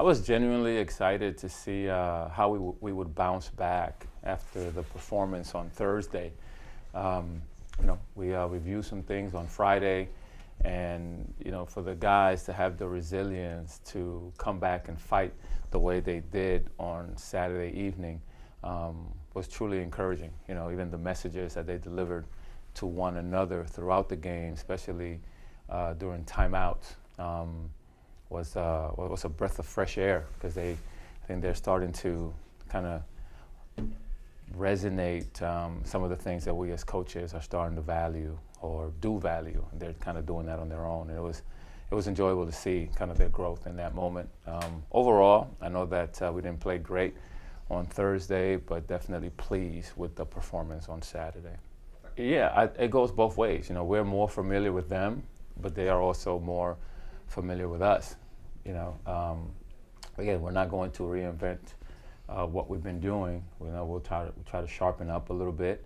was genuinely excited to see how we would bounce back after the performance on Thursday. We reviewed some things on Friday, and for the guys to have the resilience to come back and fight the way they did on Saturday evening was truly encouraging. Even the messages that they delivered to one another throughout the game, especially during timeouts, was a breath of fresh air, because I think they're starting to kind of resonate some of the things that we as coaches are starting to value or do value. And they're kind of doing that on their own. And it was enjoyable to see kind of their growth in that moment. Overall, I know that we didn't play great on Thursday, but definitely pleased with the performance on Saturday. Yeah, it goes both ways. We're more familiar with them, but they are also more familiar with us. Again, we're not going to reinvent what we've been doing. We'll try to sharpen up a little bit.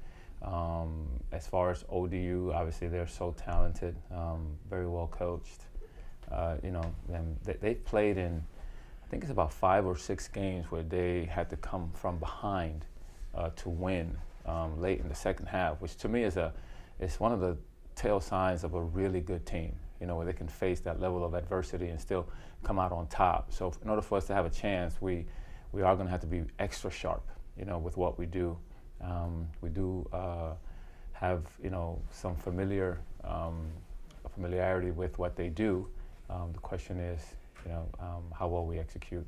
As far as ODU, obviously they're so talented, very well coached. They've played in, I think it's about 5 or 6 games where they had to come from behind to win late in the second half, which to me is one of the tail signs of a really good team. Where they can face that level of adversity and still come out on top. So in order for us to have a chance, we are going to have to be extra sharp, with what we do. We do have, some familiarity with what they do. The question is, how well we execute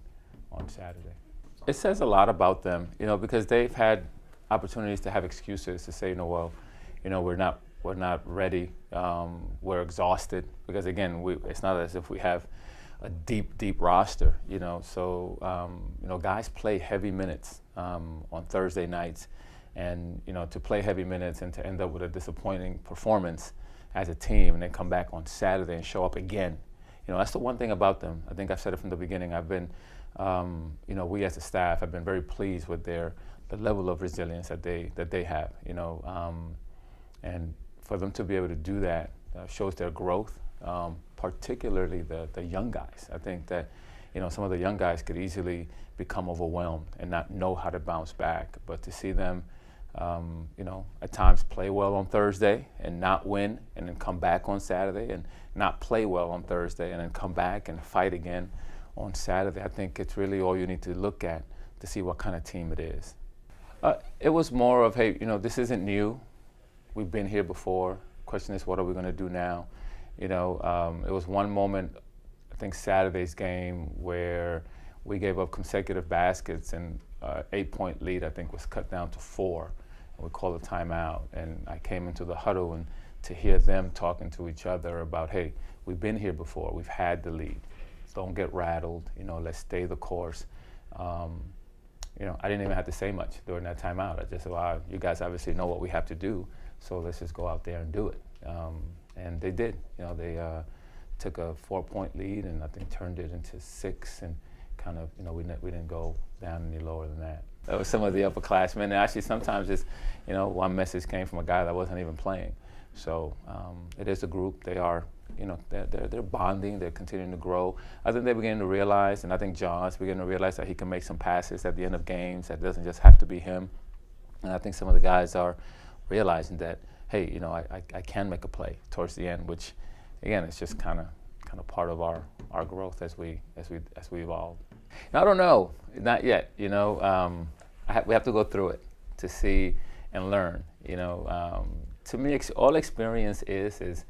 on Saturday. It says a lot about them, because they've had opportunities to have excuses to say, we're not ready, we're exhausted, because again, it's not as if we have a deep roster, so guys play heavy minutes on Thursday nights, and to play heavy minutes and to end up with a disappointing performance as a team and then come back on Saturday and show up again, that's the one thing about them. I think I've said it from the beginning. I've been, we as a staff have been very pleased with the level of resilience that they have, and for them to be able to do that shows their growth, particularly the young guys. I think that some of the young guys could easily become overwhelmed and not know how to bounce back. But to see them, at times play well on Thursday and not win, and then come back on Saturday and not play well on Thursday and then come back and fight again on Saturday, I think it's really all you need to look at to see what kind of team it is. It was more of, hey, this isn't new. We've been here before. Question is, what are we going to do now? It was one moment, I think Saturday's game, where we gave up consecutive baskets, and 8-point lead, I think, was cut down to 4. And we called a timeout. And I came into the huddle, and to hear them talking to each other about, hey, we've been here before. We've had the lead. Don't get rattled. Let's stay the course. I didn't even have to say much during that timeout. I just said, well, you guys obviously know what we have to do, so let's just go out there and do it. And they did. They took a 4-point lead and I think turned it into 6, and kind of, we didn't go down any lower than that. That was some of the upperclassmen. And actually sometimes it's, one message came from a guy that wasn't even playing. So it is a group. They are, they're bonding. They're continuing to grow. I think they're beginning to realize, and I think John's beginning to realize, that he can make some passes at the end of games. That doesn't just have to be him. And I think some of the guys are realizing that, hey, I can make a play towards the end, which, again, it's just kind of part of our growth as we evolve. Now, I don't know, not yet. We have to go through it to see and learn. To me, all experience is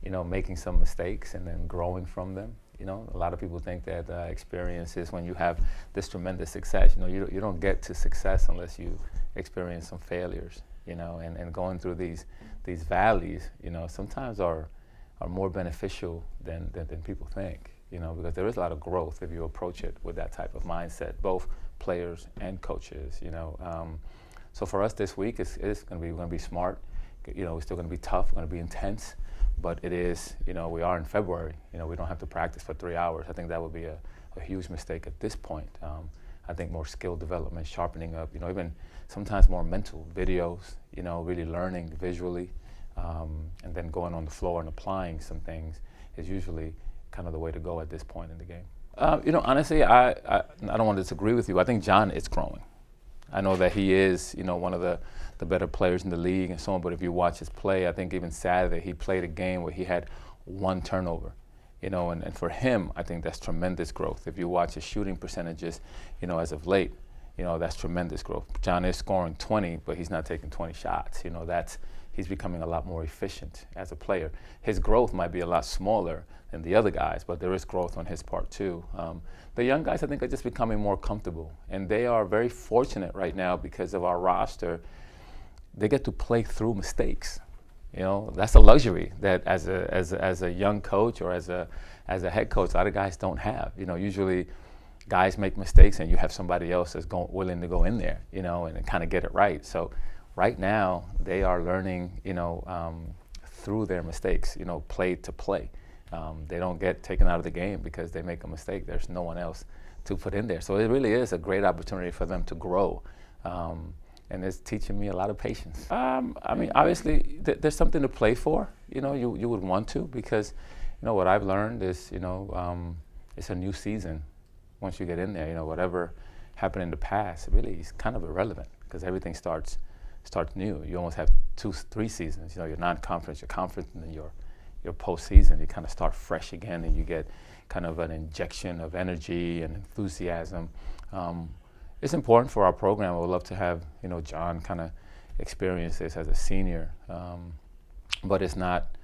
making some mistakes and then growing from them. A lot of people think that experience is when you have this tremendous success. You don't get to success unless you experience some failures. And going through these valleys, sometimes are more beneficial than people think. Because there is a lot of growth if you approach it with that type of mindset, both players and coaches. So for us this week, we're going to be smart. We're still going to be tough. We're going to be intense. But it is, we are in February. We don't have to practice for 3 hours. I think that would be a huge mistake at this point. I think more skill development, sharpening up, even sometimes more mental videos, really learning visually, and then going on the floor and applying some things is usually kind of the way to go at this point in the game. Honestly, I don't want to disagree with you. I think John is growing. I know that he is, one of the better players in the league and so on. But if you watch his play, I think even Saturday he played a game where he had one turnover, and for him, I think that's tremendous growth. If you watch his shooting percentages, as of late, that's tremendous growth. John is scoring 20, but he's not taking 20 shots. He's becoming a lot more efficient as a player. His growth might be a lot smaller than the other guys, but there is growth on his part too. The young guys, I think, are just becoming more comfortable, and they are very fortunate right now because of our roster. They get to play through mistakes. That's a luxury that as a young coach or as a head coach, a lot of guys don't have. Usually guys make mistakes, and you have somebody else that's willing to go in there, and kind of get it right. So right now, they are learning, through their mistakes, play to play. They don't get taken out of the game because they make a mistake. There's no one else to put in there. So it really is a great opportunity for them to grow. And it's teaching me a lot of patience. Obviously, there's something to play for. You would want to, because, what I've learned is, it's a new season. Once you get in there, whatever happened in the past, really is kind of irrelevant because everything starts new. You almost have 2-3 seasons. Your non-conference, your conference, and then your postseason. You kind of start fresh again, and you get kind of an injection of energy and enthusiasm. It's important for our program. I would love to have John kind of experience this as a senior, but it's not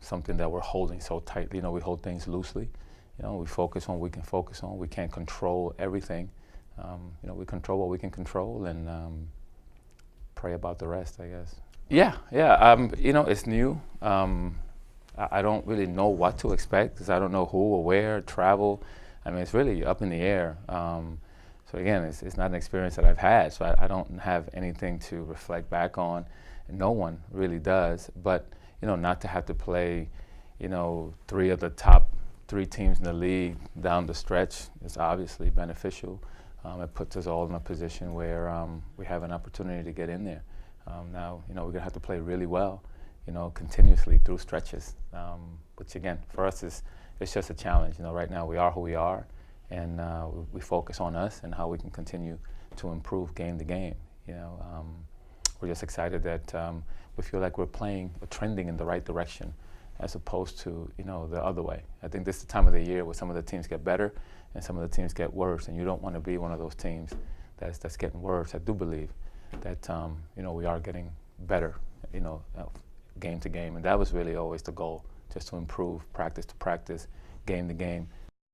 something that we're holding so tightly. We hold things loosely. We focus on what we can focus on. We can't control everything. We control what we can control, and pray about the rest, I guess. Yeah. It's new. I don't really know what to expect because I don't know who or where, travel. It's really up in the air. So again, it's not an experience that I've had, so I don't have anything to reflect back on. No one really does. But, not to have to play, 3 of the top 3 teams in the league down the stretch is obviously beneficial. It puts us all in a position where we have an opportunity to get in there. Now, we're going to have to play really well, continuously through stretches, which again, for us it's just a challenge. Right now we are who we are, and we focus on us and how we can continue to improve game to game. We're just excited that we feel like we're trending in the right direction, as opposed to the other way. I think this is the time of the year where some of the teams get better and some of the teams get worse, and you don't want to be one of those teams that's getting worse. I do believe that we are getting better, game to game, and that was really always the goal, just to improve practice to practice, game to game.